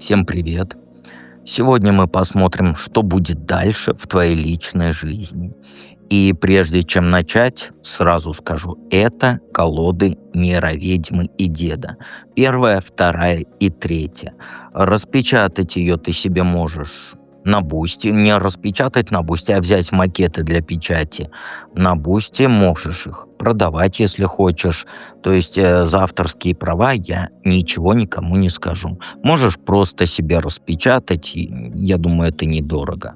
Всем привет! Сегодня мы посмотрим, что будет дальше в твоей личной жизни. И прежде чем начать, сразу скажу, это колоды мира ведьмы и деда. Первая, вторая и третья. Распечатать ее ты себе можешь на Бусти. Не распечатать на Бусти, а взять макеты для печати. На Бусти можешь их продавать, если хочешь. То есть за авторские права я ничего никому не скажу. Можешь просто себе распечатать, и я думаю, это недорого.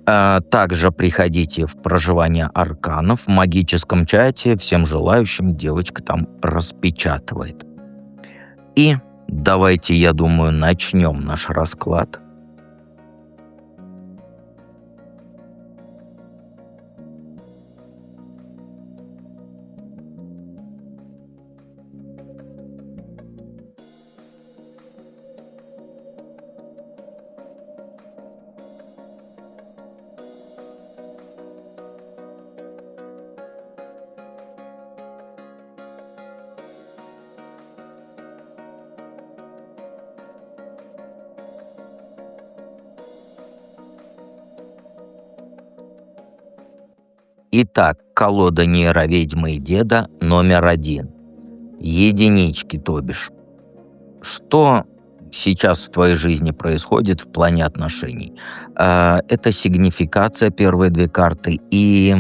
Также приходите в проживание арканов в магическом чате. Всем желающим девочка там распечатывает. И давайте, я думаю, начнем наш расклад. Итак, колода нейроведьмы и деда номер один. Единички, то бишь. Что сейчас в твоей жизни происходит в плане отношений? Это сигнификация, первые две карты. И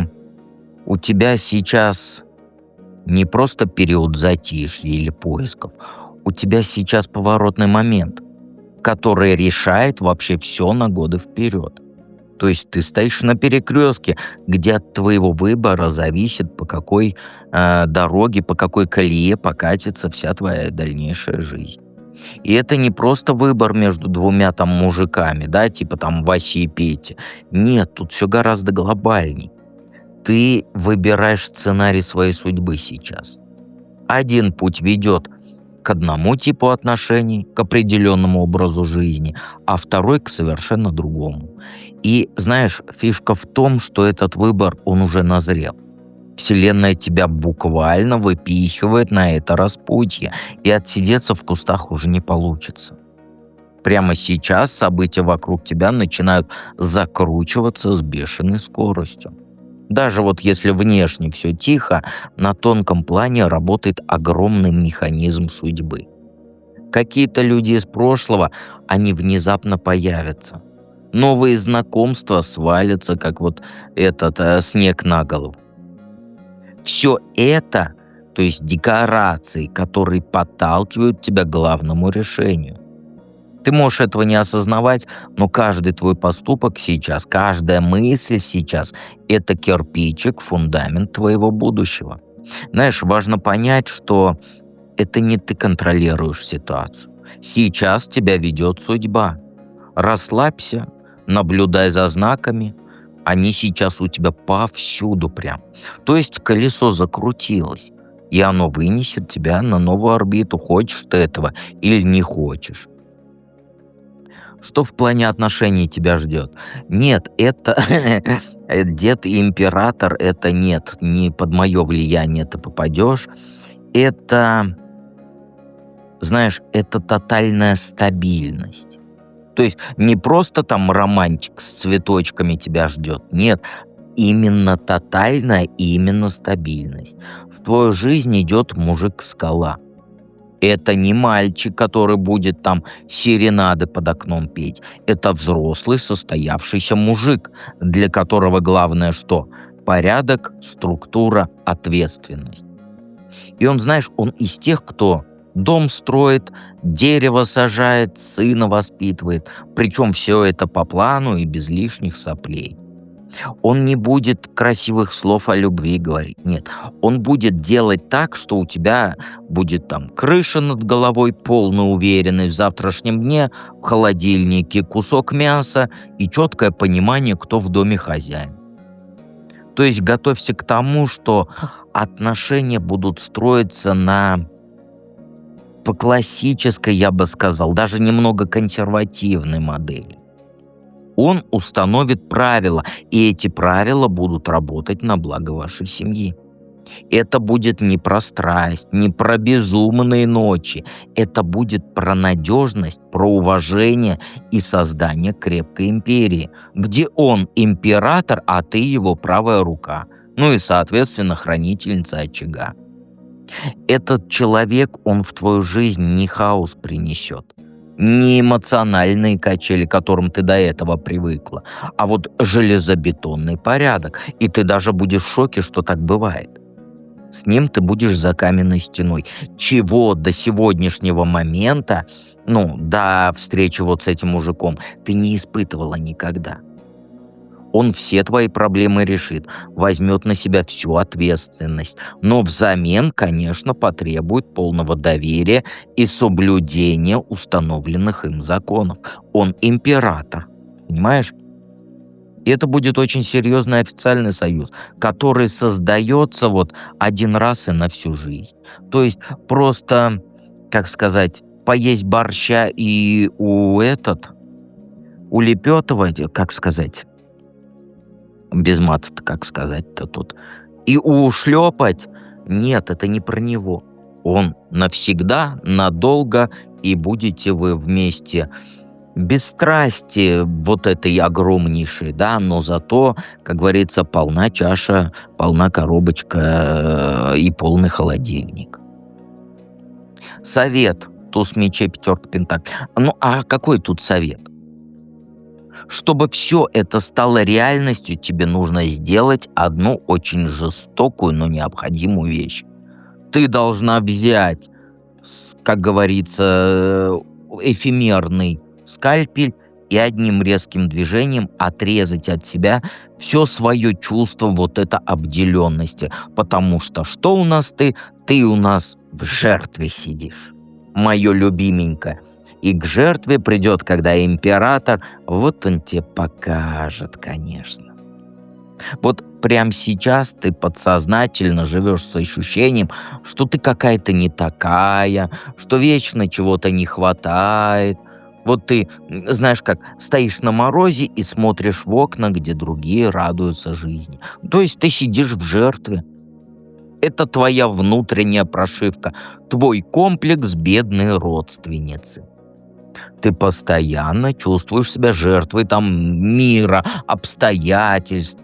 у тебя сейчас не просто период затишья или поисков. У тебя сейчас поворотный момент, который решает вообще все на годы вперед. То есть ты стоишь на перекрестке, где от твоего выбора зависит, по какой дороге, по какой колее покатится вся твоя дальнейшая жизнь. И это не просто выбор между двумя там мужиками, да, типа там Васи и Пети. Нет, тут все гораздо глобальней. Ты выбираешь сценарий своей судьбы сейчас. Один путь ведет к одному типу отношений, к определенному образу жизни, а второй к совершенно другому. И знаешь, фишка в том, что этот выбор, он уже назрел. Вселенная тебя буквально выпихивает на это распутье, и отсидеться в кустах уже не получится. Прямо сейчас события вокруг тебя начинают закручиваться с бешеной скоростью. Даже вот если внешне все тихо, на тонком плане работает огромный механизм судьбы. Какие-то люди из прошлого, они внезапно появятся. Новые знакомства свалятся, как вот этот снег на голову. Все это, то есть декорации, которые подталкивают тебя к главному решению. Ты можешь этого не осознавать, но каждый твой поступок сейчас, каждая мысль сейчас — это кирпичик, фундамент твоего будущего. Знаешь, важно понять, что это не ты контролируешь ситуацию. Сейчас тебя ведет судьба. Расслабься, наблюдай за знаками. Они сейчас у тебя повсюду прям. То есть колесо закрутилось, и оно вынесет тебя на новую орбиту, хочешь ты этого или не хочешь. Что в плане отношений тебя ждет? Нет, это дед и император, это нет, не под мое влияние ты попадешь. Это, знаешь, это тотальная стабильность. То есть не просто там романтик с цветочками тебя ждет, нет, именно тотальная и именно стабильность. В твою жизнь идет мужик-скала. Это не мальчик, который будет там серенады под окном петь. Это взрослый состоявшийся мужик, для которого главное что? Порядок, структура, ответственность. И он, знаешь, он из тех, кто дом строит, дерево сажает, сына воспитывает. Причем все это по плану и без лишних соплей. Он не будет красивых слов о любви говорить, нет. Он будет делать так, что у тебя будет там крыша над головой, полная уверенность в завтрашнем дне, в холодильнике кусок мяса и четкое понимание, кто в доме хозяин. То есть готовься к тому, что отношения будут строиться по классической, я бы сказал, даже немного консервативной модели. Он установит правила, и эти правила будут работать на благо вашей семьи. Это будет не про страсть, не про безумные ночи. Это будет про надежность, про уважение и создание крепкой империи, где он император, а ты его правая рука. Ну и, соответственно, хранительница очага. Этот человек, он в твою жизнь не хаос принесет, не эмоциональные качели, к которым ты до этого привыкла, а вот железобетонный порядок. И ты даже будешь в шоке, что так бывает. С ним ты будешь за каменной стеной. Чего до сегодняшнего момента, ну, до встречи вот с этим мужиком, ты не испытывала никогда. Он все твои проблемы решит, возьмет на себя всю ответственность, но взамен, конечно, потребует полного доверия и соблюдения установленных им законов. Он император, понимаешь? И это будет очень серьезный официальный союз, который создается вот один раз и на всю жизнь. То есть просто, как сказать, поесть борща и улепетывать, как сказать, без мата-то как сказать-то тут, и ушлепать, нет, это не про него. Он навсегда, надолго, и будете вы вместе без страсти вот этой огромнейшей, да, но зато, как говорится, полна чаша, полна коробочка и полный холодильник. Совет. Туз мечей, пятерка пентаклей. Ну, а какой тут совет? Чтобы все это стало реальностью, тебе нужно сделать одну очень жестокую, но необходимую вещь. Ты должна взять, как говорится, эфемерный скальпель и одним резким движением отрезать от себя все свое чувство вот это обделенности. Потому что у нас ты? Ты у нас в жертве сидишь. Мое любименькое. И к жертве придет, когда император, вот он тебе покажет, конечно. Вот прямо сейчас ты подсознательно живешь с ощущением, что ты какая-то не такая, что вечно чего-то не хватает. Вот ты, знаешь как, стоишь на морозе и смотришь в окна, где другие радуются жизни. То есть ты сидишь в жертве. Это твоя внутренняя прошивка, твой комплекс бедной родственницы. Ты постоянно чувствуешь себя жертвой там мира, обстоятельств,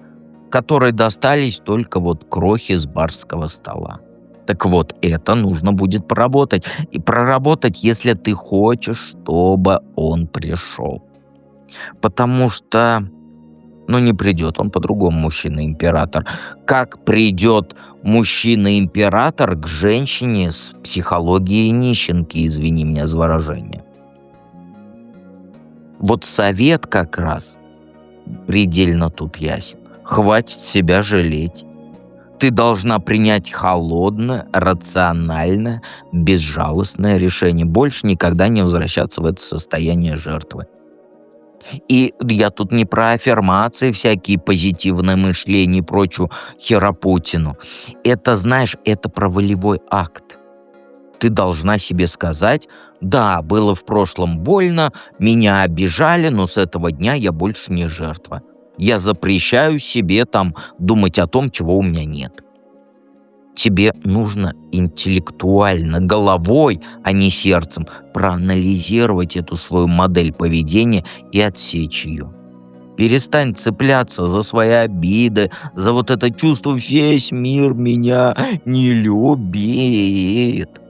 которые достались только вот крохи с барского стола. Так вот, это нужно будет проработать. И проработать, если ты хочешь, чтобы он пришел. Потому что, ну, не придет он по-другому, мужчина-император. Как придет мужчина-император к женщине с психологией нищенки, извини меня за выражение. Вот совет как раз предельно тут ясен. Хватит себя жалеть. Ты должна принять холодное, рациональное, безжалостное решение. Больше никогда не возвращаться в это состояние жертвы. И я тут не про аффирмации, всякие позитивное мышление и прочую херопутину. Это, знаешь, это про волевой акт. Ты должна себе сказать: да, было в прошлом больно, меня обижали, но с этого дня я больше не жертва. Я запрещаю себе там думать о том, чего у меня нет. Тебе нужно интеллектуально, головой, а не сердцем, проанализировать эту свою модель поведения и отсечь ее. Перестань цепляться за свои обиды, за вот это чувство «весь мир меня не любит».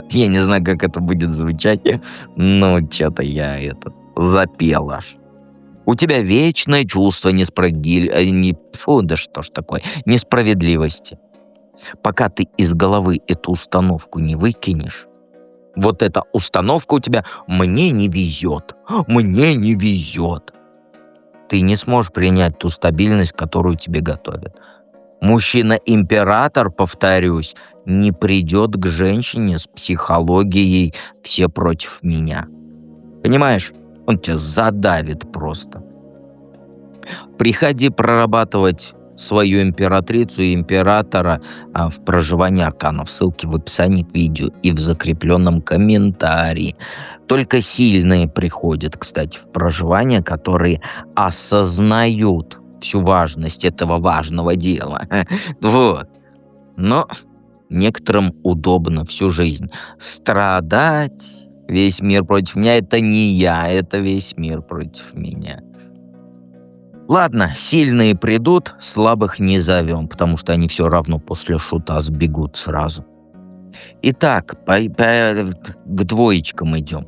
Я не знаю, как это будет звучать, но что-то я запел аж. У тебя вечное чувство несправедливости. Пока ты из головы эту установку не выкинешь, вот эта установка у тебя «мне не везет», «мне не везет», ты не сможешь принять ту стабильность, которую тебе готовят. Мужчина-император, повторюсь, не придет к женщине с психологией «все против меня». Понимаешь? Он тебя задавит просто. Приходи прорабатывать свою императрицу и императора в проживании арканов. Ссылки в описании к видео и в закрепленном комментарии. Только сильные приходят, кстати, в проживание, которые осознают всю важность этого важного дела. Вот. Но некоторым удобно всю жизнь страдать. Весь мир против меня — это не я, это весь мир против меня. Ладно, сильные придут, слабых не зовем, потому что они все равно после шута сбегут сразу. Итак, к двоечкам идем.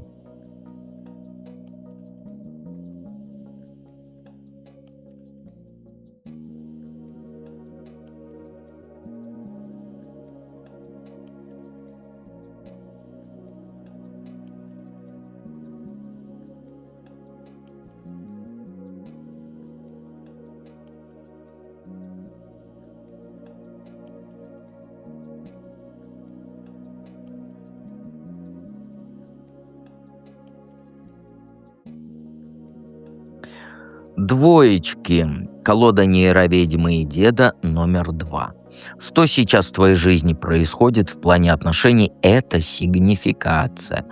Двоечки. Колода нейроведьмы и деда номер 2. Что сейчас в твоей жизни происходит в плане отношений? Это сигнификация.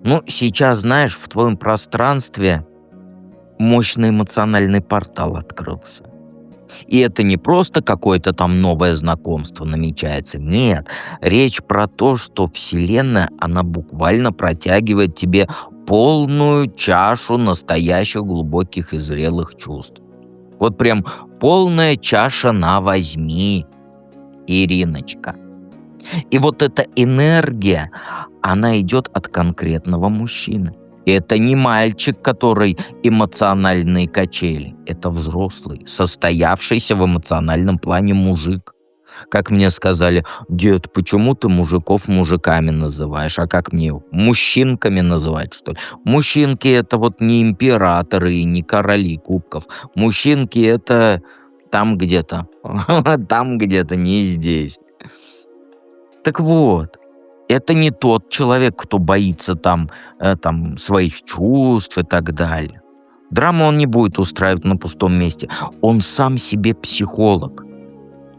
Ну, сейчас, знаешь, в твоем пространстве мощный эмоциональный портал открылся. И это не просто какое-то там новое знакомство намечается. Нет, речь про то, что Вселенная, она буквально протягивает тебе полную чашу настоящих глубоких и зрелых чувств. Вот прям полная чаша на возьми, Ириночка. И вот эта энергия, она идет от конкретного мужчины. И это не мальчик, который эмоциональные качели. Это взрослый, состоявшийся в эмоциональном плане мужик. Как мне сказали: дед, почему ты мужиков мужиками называешь? А как мне мужчинками называть, что ли? Мужчинки — это вот не императоры и не короли кубков. Мужчинки — это там где-то. Там где-то, не здесь. Так вот, это не тот человек, кто боится там своих чувств и так далее. Драму он не будет устраивать на пустом месте. Он сам себе психолог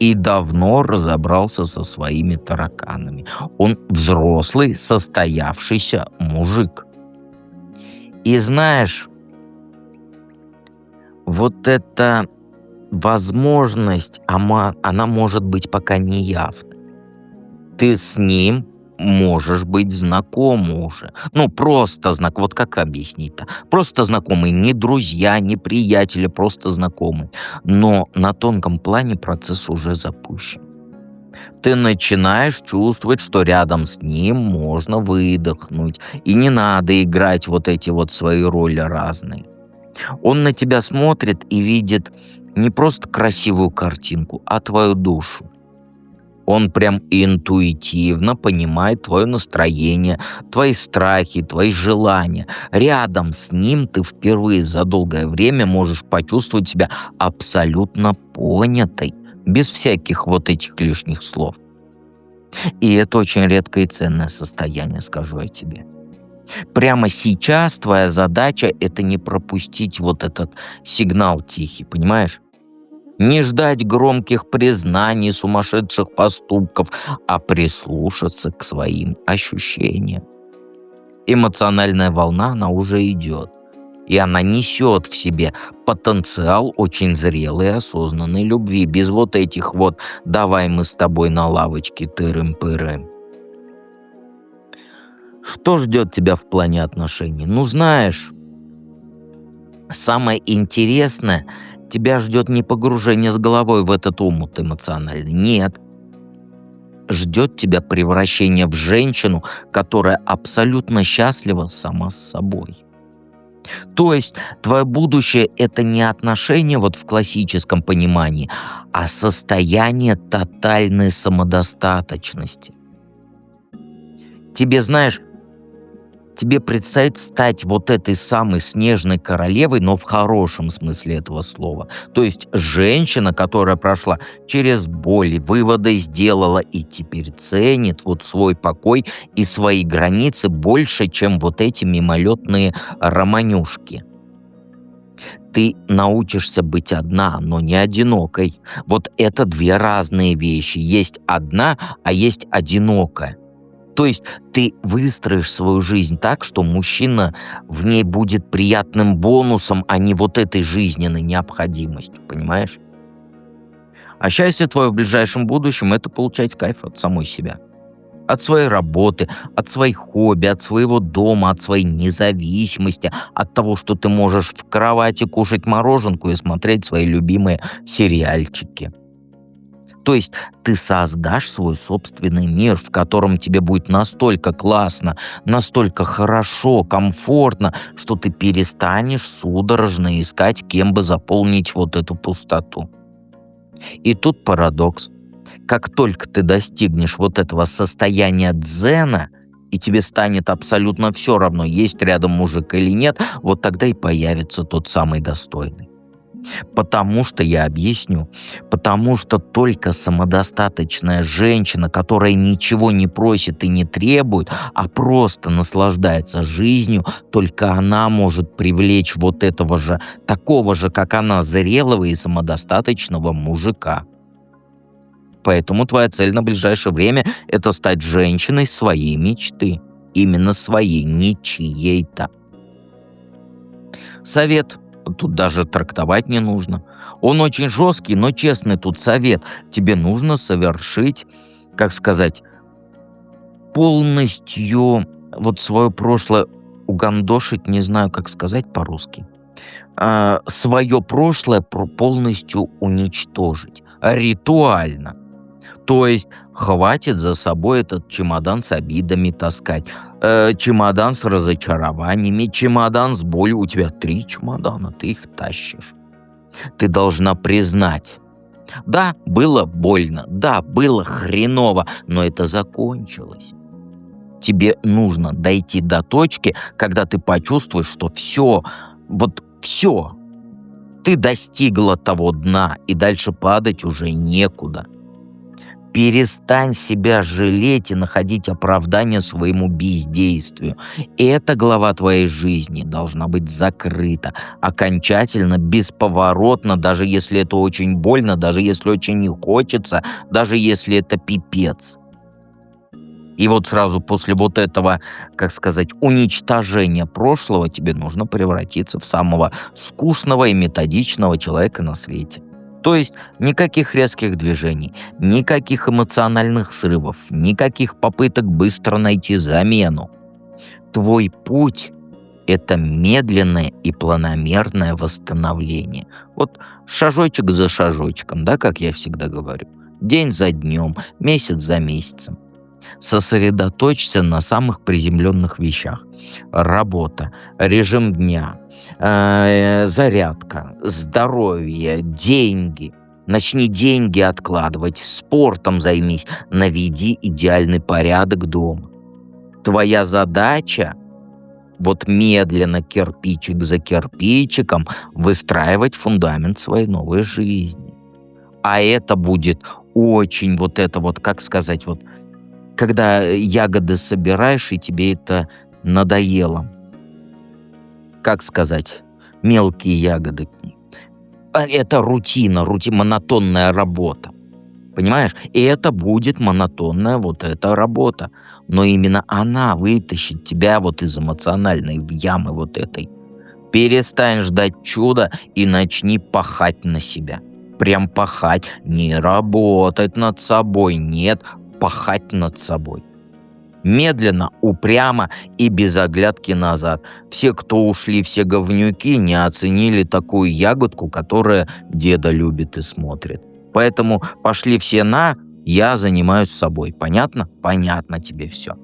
и давно разобрался со своими тараканами. Он взрослый, состоявшийся мужик. И знаешь, вот эта возможность, она может быть пока не явна. Ты с ним можешь быть знаком уже. Ну, просто знаком. Вот как объяснить-то? Просто знакомый. Не друзья, не приятели, просто знакомый. Но на тонком плане процесс уже запущен. Ты начинаешь чувствовать, что рядом с ним можно выдохнуть. И не надо играть вот эти вот свои роли разные. Он на тебя смотрит и видит не просто красивую картинку, а твою душу. Он прям интуитивно понимает твое настроение, твои страхи, твои желания. Рядом с ним ты впервые за долгое время можешь почувствовать себя абсолютно понятой, без всяких вот этих лишних слов. И это очень редкое и ценное состояние, скажу я тебе. Прямо сейчас твоя задача — это не пропустить вот этот сигнал тихий, понимаешь? Не ждать громких признаний, сумасшедших поступков, а прислушаться к своим ощущениям. Эмоциональная волна, она уже идет. И она несет в себе потенциал очень зрелой и осознанной любви. Без вот этих вот «давай мы с тобой на лавочке тырым-пырым». Что ждет тебя в плане отношений? Ну, знаешь, самое интересное, тебя ждет не погружение с головой в этот омут эмоциональный. Нет. Ждет тебя превращение в женщину, которая абсолютно счастлива сама с собой. То есть твое будущее — это не отношения вот в классическом понимании, а состояние тотальной самодостаточности. Тебе, знаешь, тебе предстоит стать вот этой самой снежной королевой, но в хорошем смысле этого слова. То есть женщина, которая прошла через боль, выводы сделала и теперь ценит вот свой покой и свои границы больше, чем вот эти мимолетные романюшки. Ты научишься быть одна, но не одинокой. Вот это две разные вещи. Есть одна, а есть одинокая. То есть ты выстроишь свою жизнь так, что мужчина в ней будет приятным бонусом, а не вот этой жизненной необходимостью, понимаешь? А счастье твое в ближайшем будущем — это получать кайф от самой себя. От своей работы, от своих хобби, от своего дома, от своей независимости, от того, что ты можешь в кровати кушать мороженку и смотреть свои любимые сериальчики. То есть ты создашь свой собственный мир, в котором тебе будет настолько классно, настолько хорошо, комфортно, что ты перестанешь судорожно искать, кем бы заполнить вот эту пустоту. И тут парадокс. Как только ты достигнешь вот этого состояния дзена, и тебе станет абсолютно все равно, есть рядом мужик или нет, вот тогда и появится тот самый достойный. Потому что, я объясню, потому что только самодостаточная женщина, которая ничего не просит и не требует, а просто наслаждается жизнью, только она может привлечь вот этого же, такого же, как она, зрелого и самодостаточного мужика. Поэтому твоя цель на ближайшее время — это стать женщиной своей мечты. Именно своей, не чьей-то. Совет. Тут даже трактовать не нужно. Он очень жесткий, но честный тут совет. Тебе нужно совершить, как сказать, полностью вот свое прошлое угандошить, не знаю, как сказать по-русски. Свое прошлое полностью уничтожить. Ритуально. То есть хватит за собой этот чемодан с обидами таскать, чемодан с разочарованиями, чемодан с болью. У тебя 3 чемодана, ты их тащишь. Ты должна признать. Да, было больно, да, было хреново, но это закончилось. Тебе нужно дойти до точки, когда ты почувствуешь, что все, вот все, ты достигла того дна, и дальше падать уже некуда. Перестань себя жалеть и находить оправдание своему бездействию. Эта глава твоей жизни должна быть закрыта. Окончательно, бесповоротно, даже если это очень больно, даже если очень не хочется, даже если это пипец. И вот сразу после вот этого, как сказать, уничтожения прошлого тебе нужно превратиться в самого скучного и методичного человека на свете. То есть никаких резких движений, никаких эмоциональных срывов, никаких попыток быстро найти замену. Твой путь — это медленное и планомерное восстановление. Вот шажочек за шажочком, да, как я всегда говорю. День за днем, месяц за месяцем. Сосредоточься на самых приземленных вещах. Работа, режим дня, зарядка, здоровье, деньги. Начни деньги откладывать, спортом займись, наведи идеальный порядок дома. Твоя задача — вот медленно, кирпичик за кирпичиком, выстраивать фундамент своей новой жизни. А это будет очень вот это вот, как сказать, вот когда ягоды собираешь, и тебе это надоело. Как сказать? Мелкие ягоды. Это рутина, монотонная работа. Понимаешь? И это будет монотонная вот эта работа. Но именно она вытащит тебя вот из эмоциональной ямы вот этой. Перестань ждать чуда и начни пахать на себя. Прям пахать. Не работать над собой, нет, пахать над собой. Медленно, упрямо и без оглядки назад. Все, кто ушли, все говнюки, не оценили такую ягодку, которая деда любит и смотрит. Поэтому пошли все на, я занимаюсь собой. Понятно? Понятно тебе все.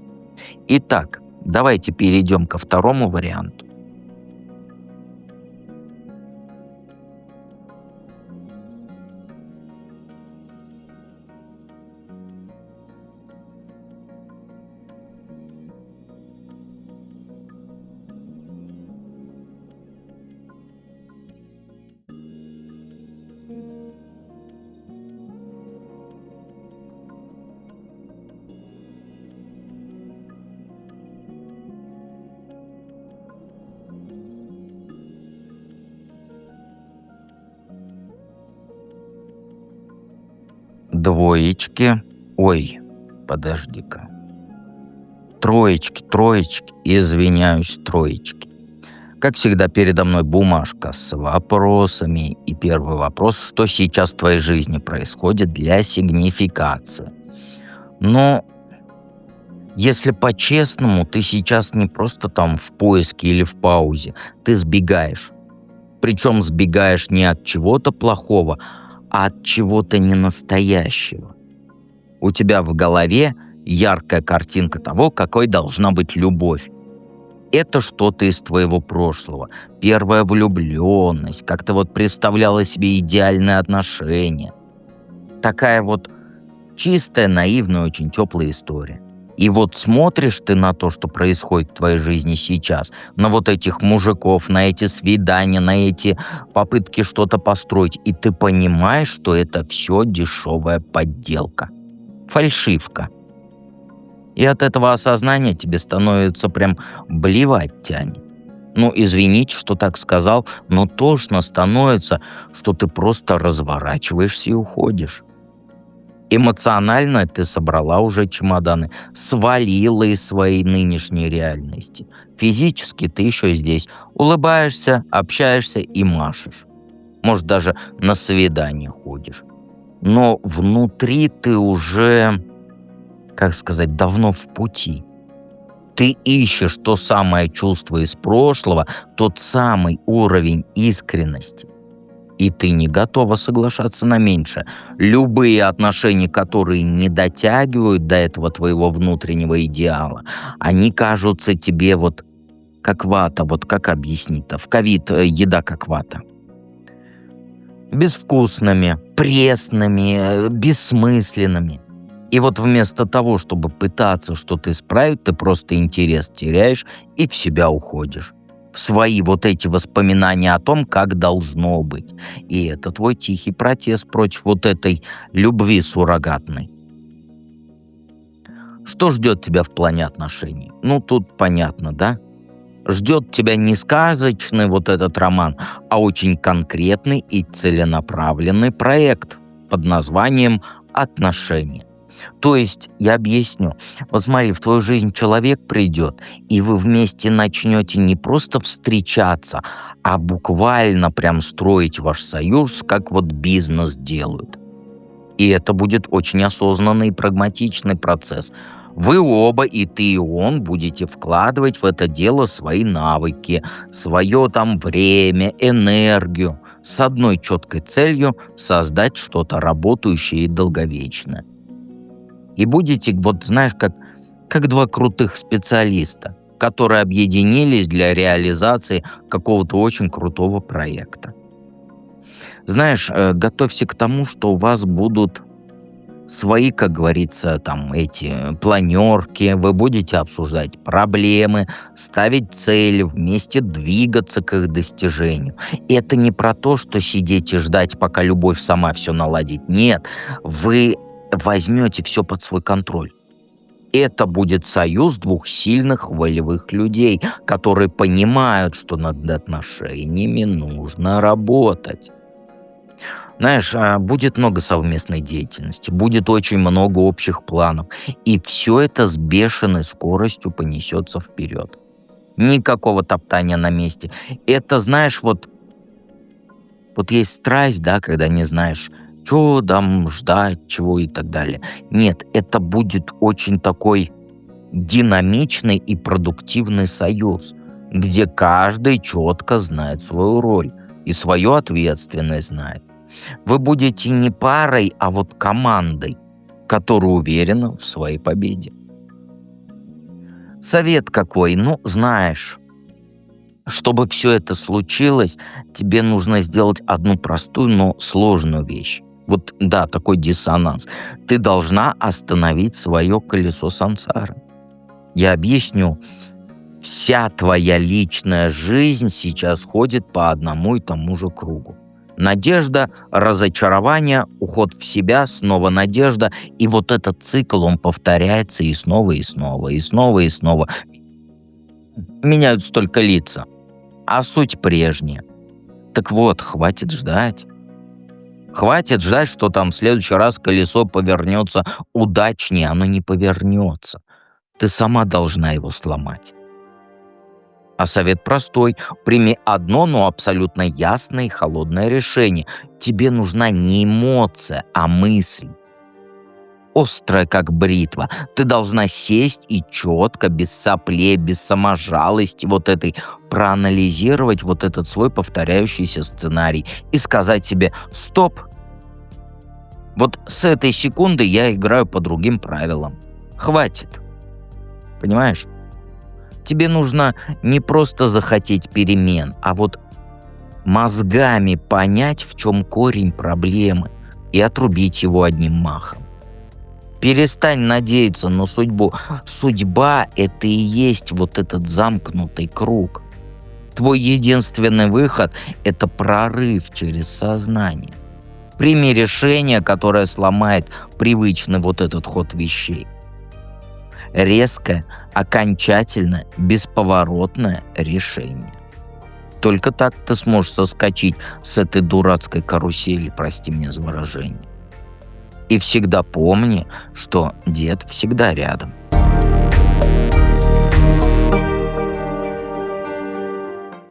Итак, давайте перейдем ко второму варианту. Двоечки. Ой, подожди-ка. Троечки, троечки, извиняюсь, троечки. Как всегда, передо мной бумажка с вопросами. И первый вопрос: что сейчас в твоей жизни происходит для сигнификации? Но если по-честному, ты сейчас не просто там в поиске или в паузе, ты сбегаешь. Причем сбегаешь не от чего-то плохого, а от чего-то ненастоящего. У тебя в голове яркая картинка того, какой должна быть любовь. Это что-то из твоего прошлого. Первая влюбленность, как ты вот представляла себе идеальные отношения. Такая вот чистая, наивная, очень теплая история. И вот смотришь ты на то, что происходит в твоей жизни сейчас, на вот этих мужиков, на эти свидания, на эти попытки что-то построить, и ты понимаешь, что это все дешевая подделка, фальшивка. И от этого осознания тебе становится прям блевать тянет. Ну, извините, что так сказал, но тошно становится, что ты просто разворачиваешься и уходишь. Эмоционально ты собрала уже чемоданы, свалила из своей нынешней реальности. Физически ты еще здесь. Улыбаешься, общаешься и машешь. Может, даже на свидание ходишь. Но внутри ты уже, как сказать, давно в пути. Ты ищешь то самое чувство из прошлого, тот самый уровень искренности. И ты не готова соглашаться на меньшее. Любые отношения, которые не дотягивают до этого твоего внутреннего идеала, они кажутся тебе вот как вата. Вот как объяснить-то? В ковид еда как вата. Безвкусными, пресными, бессмысленными. И вот вместо того, чтобы пытаться что-то исправить, ты просто интерес теряешь и в себя уходишь. В свои вот эти воспоминания о том, как должно быть. И это твой тихий протест против вот этой любви суррогатной. Что ждет тебя в плане отношений? Ну, тут понятно, да? Ждет тебя не сказочный вот этот роман, а очень конкретный и целенаправленный проект под названием «Отношения». То есть, я объясню. Вот смотри, в твою жизнь человек придет, и вы вместе начнете не просто встречаться, а буквально прям строить ваш союз, как вот бизнес делают. И это будет очень осознанный и прагматичный процесс. Вы оба, и ты, и он, будете вкладывать в это дело свои навыки, свое там время, энергию, с одной четкой целью создать что-то работающее и долговечное. И будете, вот знаешь, как два крутых специалиста, которые объединились для реализации какого-то очень крутого проекта. Знаешь, готовься к тому, что у вас будут свои, как говорится, там эти планерки, вы будете обсуждать проблемы, ставить цели, вместе двигаться к их достижению. И это не про то, что сидеть и ждать, пока любовь сама все наладит. Нет, вы возьмете все под свой контроль. Это будет союз двух сильных волевых людей, которые понимают, что над отношениями нужно работать. Знаешь, будет много совместной деятельности, будет очень много общих планов, и все это с бешеной скоростью понесется вперед. Никакого топтания на месте. Это, знаешь, вот есть страсть, да, когда не знаешь, что там ждать, чего и так далее. Нет, это будет очень такой динамичный и продуктивный союз, где каждый четко знает свою роль и свою ответственность знает. Вы будете не парой, а вот командой, которая уверена в своей победе. Совет какой? Ну, знаешь, чтобы все это случилось, тебе нужно сделать одну простую, но сложную вещь. Вот, да, такой диссонанс. Ты должна остановить свое колесо сансары. Я объясню. Вся твоя личная жизнь сейчас ходит по одному и тому же кругу. Надежда, разочарование, уход в себя, снова надежда. И вот этот цикл, он повторяется и снова, и снова, и снова, и снова. Меняются только лица, а суть прежняя. Так вот, хватит ждать. Хватит ждать, что там в следующий раз колесо повернется удачнее, оно не повернется. Ты сама должна его сломать. А совет простой. Прими одно, но абсолютно ясное и холодное решение. Тебе нужна не эмоция, а мысль. Острая, как бритва. Ты должна сесть и четко, без соплей, без саможалости вот этой, проанализировать вот этот свой повторяющийся сценарий и сказать себе «Стоп! Вот с этой секунды я играю по другим правилам. Хватит». Понимаешь? Тебе нужно не просто захотеть перемен, а вот мозгами понять, в чем корень проблемы, и отрубить его одним махом. Перестань надеяться на судьбу. Судьба — это и есть вот этот замкнутый круг. Твой единственный выход — это прорыв через сознание. Прими решение, которое сломает привычный вот этот ход вещей. Резкое, окончательное, бесповоротное решение. Только так ты сможешь соскочить с этой дурацкой карусели, прости меня за выражение. И всегда помни, что дед всегда рядом.